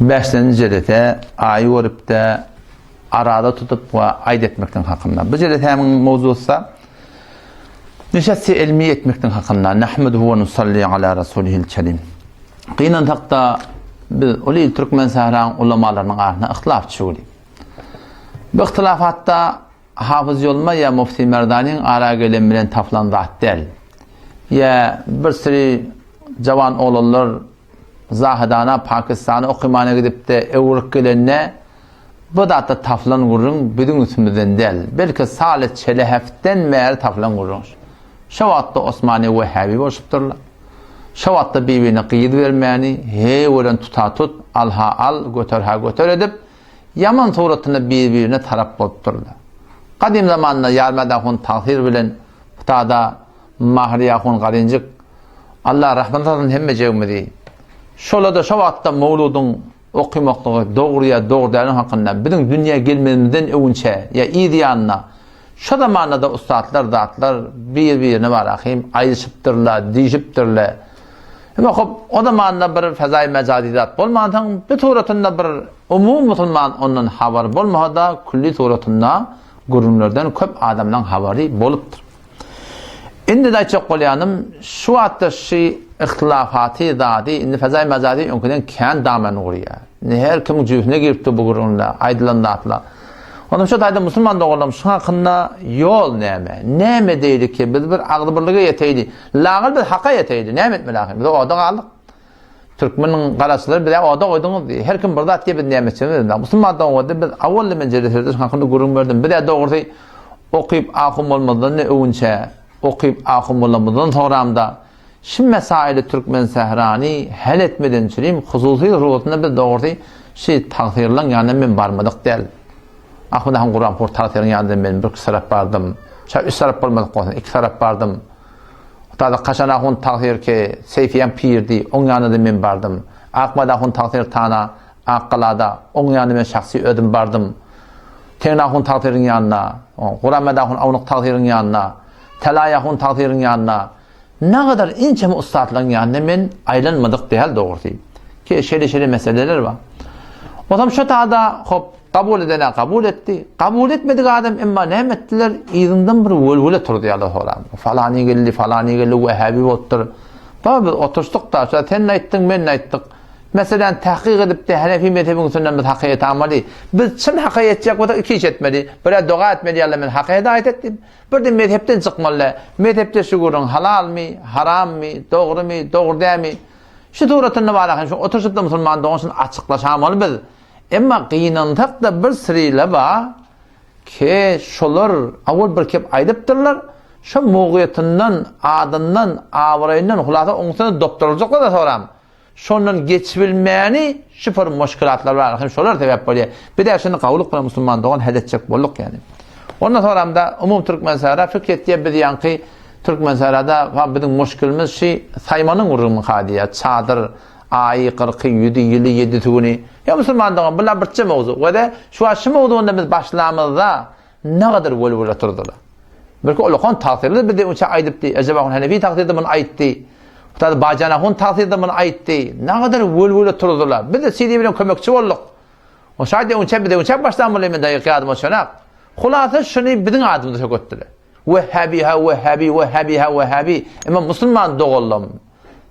5. jedete ayı görüp de arada tutup ve aydetmekten hakkında. Bu jedetemin mevzusa nişesi ilmi etmekten hakkında. Nahmeduhu ve nusalli ala rasulihil kerim. Qiynan taqta biz oli Türkmen sahran ulamalarının arasında ihtilaf çıkıyor. Bu ihtilafatta Hafız Yolma ya Mufti Merdani'nin ara gelen bilen taflan zat değil. Ya bir sürü cavan oğullar Zahidana Pakistan'a okumana gidip de Evropa gelenine bu da taflan kurun bütün üstümüzden değil. Belki Salih Çelehef'ten meğer taflan kurun. Şavatta Osmani Vehhabi boşupturlar. Şavatta birbirine kıyıd vermeyeni, hey ölen tuta tut, al ha al, götür ha götür edip, yaman suratını birbirine taraf bolup Kadim zamanında yarmadahun tahir bilen, putada mahriyahun garincik, Allah rahmetalın hemme cevmedi. Şolada şavatta mevludun okumaklığı doğruya doğruların hakkında, bizim dünya gelmemizden önce, ya iyi diyanına, şu zamanında da ustadlar, zatlar birbirine var ahim, ayrışıptırlar, diyişiptırlar. Ama o zamanında bir fezai mecadidat bolmadan, bir suratında bir umum musulman onun haber bolmada, külli suratında gurunlardan köp adamdan haberi boluptur. Indi de çok qolyanım, şu hatta şey ihtilafati zadi, indi fezai mecadi önküden kendi damen uğruya. Her kim cühne giripti bu gurunla, aydılanlatla. Onun şu dayda Müslüman doğrulam şu hakkında yol neme. Neme deydi ki biz bir ağlı birliğe yeteydi. Lağıl bir haka yeteydi. Neme etme lağıl. Biz o oda aldık. Türkmenin qarasıları bir de oda koydunuz diye. Her kim burada diye bir neme etmedi. Müslüman doğruda biz avvalli menceretirdi hakkında gurun verdim. Bir de doğruda okuyup ahım olmadan ne övünçe okuyup ahım olmadan sonramda şimdi mesaili Türkmen sehrani hel etmeden süreyim hususi ruhutunda biz doğruda şey takdirlan yani men barmadık değil. Ahmeda han Kur'an portallarının yanında ben bir sarap bardım. Üç sarap olmadı qo'ysan, iki sarap bardım. Hatta qaşan ahun taqdir ki Seyfiyan pirdi, onun yanında men bardım. Ahmeda ahun taqdir tana aqlada, onun yanında men şahsi ödüm bardım. Tena ahun taqdirin yanına, Kur'an'da ahun avnuq taqdirin yanına, Telaya ahun taqdirin yanına. Ne kadar ince ustadların yanında men aylanmadık değil doğru değil. Ki şöyle meseleler var. O zaman şu taada hop kabul edene kabul etti. Kabul etmedik adam ama ne ettiler? İzinden bir völvüle turdu ya Allah. Falani geldi Vehhabi ottur. Tabi oturstuk da sen ne ettin ben ne ettik. Mesela tahkik edip de Hanefi mezhebinin sünnemiz hakiyet amali. Biz çın hakiyet yapıp da iki iş etmedi. Böyle dua etmedi ya ben hakiyet ayet ettim. Bir de mezhepten çıkmalı. Mezhepte şuurun halal mi, haram mi, doğru mi, doğru değil mi? Şu doğrutunu var. Otursup da Müslüman doğrusun açıklaşamalı biz. Ama qiyinantak da bir sırıyla var ki şolar avval bir kep aydıptırlar şu muğuyetinden, adından, avrayından hulata oňsana doktorlukla da soram. Şondan geçibilmeyeni şifir müşkilatlar var. Şolar sebep bolýar. Bir de şunu kavuluk bilen Müslüman doğan hedetçek bolduk yani. Ondan soramda umum Türkmen sahara fikret diye bir yankı Türkmen saharada bizim müşkilimiz şey saymanın urumu hadiye, çadır, ayı 47 yılı 7 tuguni. Ya Müslüman doğan bunlar birçe mevzu. Ve de şu aşı mevzuunda biz başlamızda ne kadar völvüle turdular. Belki olukon takdirli bir de uça aydıptı. Acaba on Hanefi takdirde bunu ayıttı. Tabi Bacanahun takdirde bunu ayıttı. Ne kadar völvüle turdular. Biz de CD bilen kömekçi olduk. O şahide bir de uça başlamılı men dayak adım şonak. Hulasa şunu bizim adımda çok öttüler. Vehhabi. Ama Müslüman doğullum.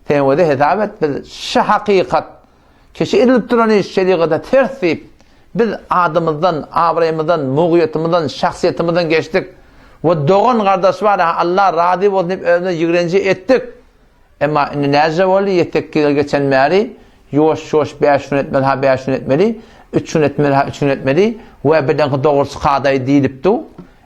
Temvede hitabet biz şu hakikat kişi edilip duran şeriatda tertip biz adımızdan, avrayımızdan, muğuyetimizden, şahsiyetimizden geçtik ve doğan kardeş var Allah razı olsun önüne yigrenci ettik ama nece oldu yettik geçen meri yoş 5 gün etmeli ha 5 gün etmeli 3 gün etmeli ha 3 gün etmeli ve birden doğrusu qaday deyilipdi.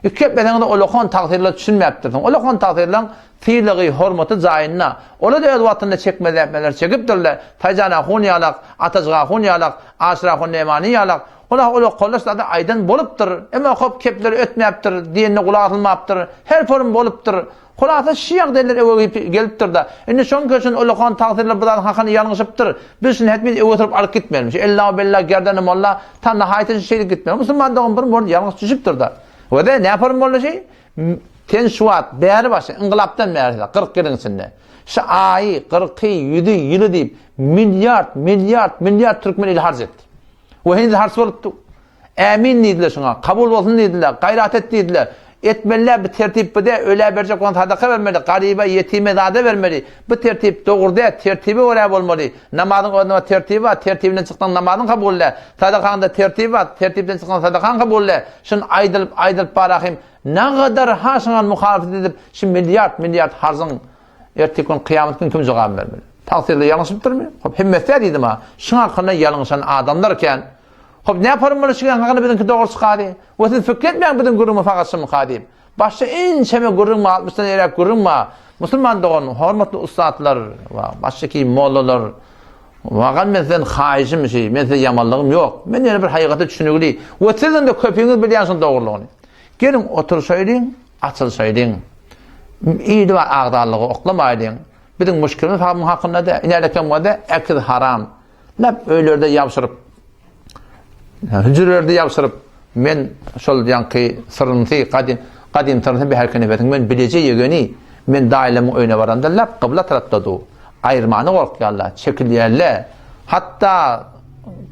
İki bedende olukon takdirler düşünmeyiptirsin. Olukon takdirler fiiligi hormatı zayinna. Ola da vatında çekmeler çekipdirler. Fayzana hunyalak, atazga hunyalak, asra hunneyemani yalak. Ola kollaşlarda aydan boluptur. Ama hop kepleri ötmeyiptir, diyenne kulağı atılmayiptir. Her form boluptur. Kulağıta şiyak derler eve geliptir da. Indi şon köşün olukon takdirler budan hakkını yanlışıptır. Biz şimdi hepimiz eve oturup alıp gitmeyelim. Ella bella gerdanım Allah tan nihayetinde şeylik gitmeyelim. Müslüman doğum bir yanlış düşüptür da. Ve de ne yaparım böyle şey? ten şuat bäri başy inqilapdan bäri 40 ýylyň içinde. Şu ayı, 40, 100 ýyly diýip milyard türkmen ili harc etdi. O hindi harç bolupdy. Ämin diýdiler şoňa, kabul bolsun diýdiler, gaýrat et diýdiler. Etmeler bir tertipde öyle berjek on sadaka vermeli, gariba yetime zade vermeli. Bu tertip dogurda tertibi öyle bolmaly. Namazyň onda tertibi var, tertibinden çykdan namazyň kabulle. Sadakanda tertibi var, tertipden çykdan sadakaň kabulle. Şun aýdylyp barahym, ne kadar haşyňa muhalefet edip, şu milyard harzyň ertekün kıyamet gün kim jogap bermeli. Taksirde ýalňyşypdyrmy? Hop hemmetler diýdim ha. Şuňa hakyna ýalňyşan adamlarken hop ne yaparım bunu çıkan hakkında bizimki doğru çıkadı. O siz fikretmeyen bizim gurumu fakasım kadim. Başta en çeme guruma, 60'tan erek guruma. Müslüman doğan, hormatlı ustadlar, baştaki mollalar, vagan men sen haişim şey, men sen yamallığım yok. Men yine bir hakikati düşünügülü. O sizin de köpüğünüz bilyansın doğruluğunu. Gelin otursaydın, açılsaydın. İyiydi var ağdallığı, oklamaydın. Bizim müşkülümüz hakkında da, inerleken bu da ekiz haram. Lep öylerde yapsırıp, hücrelerde yapsırıp men şol ýanky sırrynty gadim tarapy bir herkene betiň men bilije ýegeni men dailemi öýne baranda lap kıbla tarapdady aýyrmany gorkýarlar çekilýärler hatta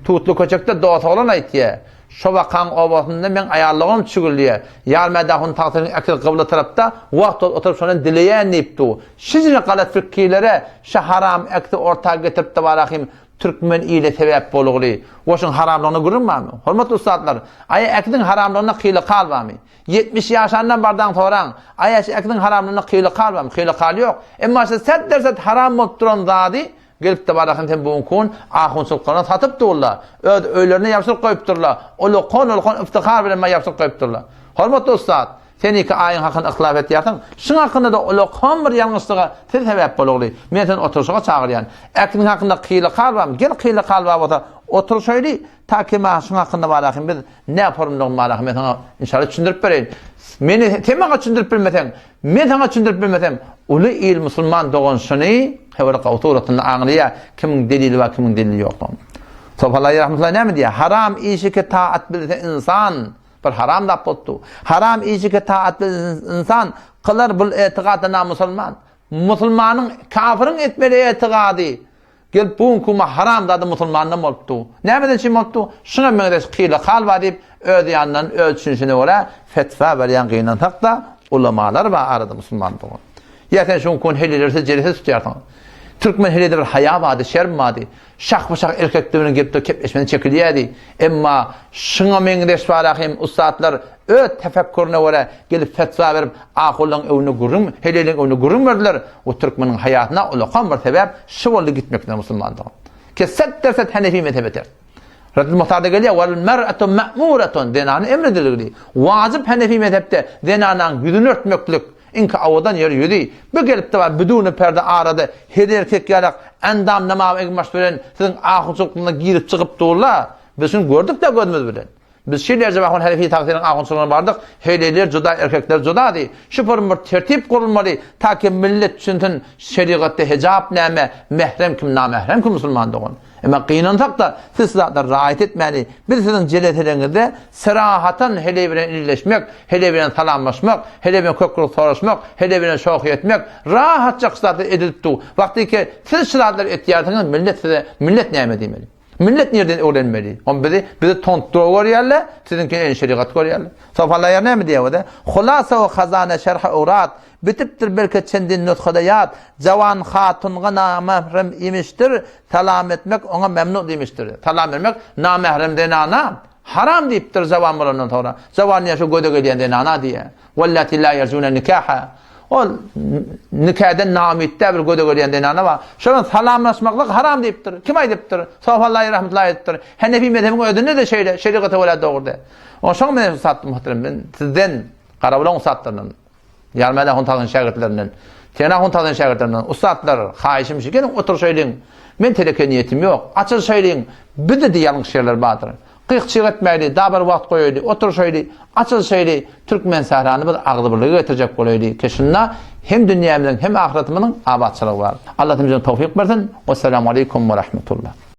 tutlu köçekde doğa olan aýtdy şo wakan obasynda men aýallygym çügülýär ýarmada hun taqsyryň akil kıbla tarapda wagt oturup şonu dileýän diýipdi şizine galat fikirlere şo haram akdy ortaga getiripdi barahym Türkmen ile sebep bolugly. Oşun haramlygyny görünmämi? Hormatly ustadlar, aýa akdyň haramlygyna qyly qalbamy? 70 ýaşandan bardan soraň, aýa akdyň haramlygyna qyly qalbamy? Qyly qal ýok. Emma şet derset haram bolup duran zady gelip de barahyn tem buňkun ahunçylyklarına satyp durlar. Öýlerine ýapsyp goýupdurlar. Olu kon iftihar bilen ýapsyp goýupdurlar. Hormatly ustad, seniki aýyň hakyny ihlaf etýärsiň. Şuň hakynda da olu kon bir ýalňyşlyga sebäp bolugly. Men sen oturşyga çagyrýan. Akdyň hakynda qyly qalbam, gel qyly qalba bolsa oturşaýdy. Taky ma şuň hakynda barahym biz ne ýaparmyň barahym men sana inşallah düşündirip bereýin. Meni temaga düşündirip bilmesem, men sana düşündirip bilmesem, uly il musulman doganşyny hewara gawturatyny aňlaya kimiň delili we kimiň delili ýok. Sofallahi rahmetullahi näme diýär? Haram işike taat bilse insan bir haram da pottu. Haram işike taat bilse insan kılar bul etiqadyna musulman. Musulmanyň kafirin etmeli etiqady. Gel buňkuma haram dady musulmanyň bolupdy. Näme için bolupdy? Şuna meňde qyly qalba diýip öz ýandan öz düşünşine göre fetva berýän gynan hakda ulamalar bar arada musulman bolan. Ýa-da şoň kon helilerse jerese tutýarsyň. Türkmen helide bir haya wady, şerm wady. Şak erkekleriniň gelip kepleşmeni çekilýärdi. Emma şuňa meňde barahym ustadlar öz tefekkürine göre gelip fetva berip akylyň öwüne gurun, heleliň öwüne gurun berdiler. O türkmeniň hayatyna ulaqan bir sebäp şu boldy gitmekden musulmandyk. Keset derset Hanefi mezhebidir. Raddul Muhtar'da gelýär, "Wal mar'atu ma'muratun" denany emredildi. Wajib Hanefi mezhepde denanyň ýüzüni örtmeklik inka awadan ýeri ýüdi. Bu gelip de var biduni perde arada her erkek ýalak endam namaz egmaş bilen siziň ahunçylygyna girip çykyp durlar. Biz şunu gördük de gözümüz bilen. Biz şeýlerce bahon Hanefi taksiriň ahunçylygyna bardyk. Heyleler juda, erkekler judady. Şu bir tertip gurulmaly taky millet düşünsin şeriatda hijab näme, mehrem kim, namehrem kim musulman dogan. Ama qiyinansak da siz zatlar rahat etmeli. Bir sizin celetlerinde serahatan hele bilen illeşmek, hele bilen salamlaşmak, hele bilen kökrük soruşmak, hele bilen şoğuk etmek, rahatça kısatı edilipdi. Vakti ki siz şiratlar etiyardınız millet näme demeli? Millet nereden öğrenmeli? On bizi tontduğu görýärler, sizinkini en şeriat görýärler. Sofallahi näme diýär? Hulasa ve hazane şerh urat bitipdir belki çendin nutqadayat jawan hatunga namahrem imiştir salam etmek ona memnun demiştir. Salam vermek namahrem denana haram diýipdir jawan bolandan sonra. Jawan ýaşy göde gelýän denana diýär. Wallati la yarjuna nikaha. Ol nikahdan namitde bir göde gelýän denana wa şoň salamlaşmaklyk haram diýipdir. Kim aýdypdyr? Sofallahi rahmetullahi aýdypdyr. Hanefi mezhebiň ödünde de şeriata wala dogurdy. Oşoň men sattym muhterem ben sizden garabulan satdyryň. Ýarmada hon taýdan şagirdlerinden, tena hon taýdan şagirdlerinden ustadlar haýşym şeýle oturşaýlyň. Men teleke niýetim ýok. Açylşaýlyň, bir de ýalňyş şeýler bardyr. Qyqçyk etmäli, da bir wagt goýaýly, oturşaýly, açylşaýly, türkmen sahrany bir agdybyrlyga getirjek bolaýly. Keşinna hem dünýämiň hem ahiretimizin abadçylygy bar. Allah tümüze tawfik bersin. Assalamu aleykum we rahmetullah.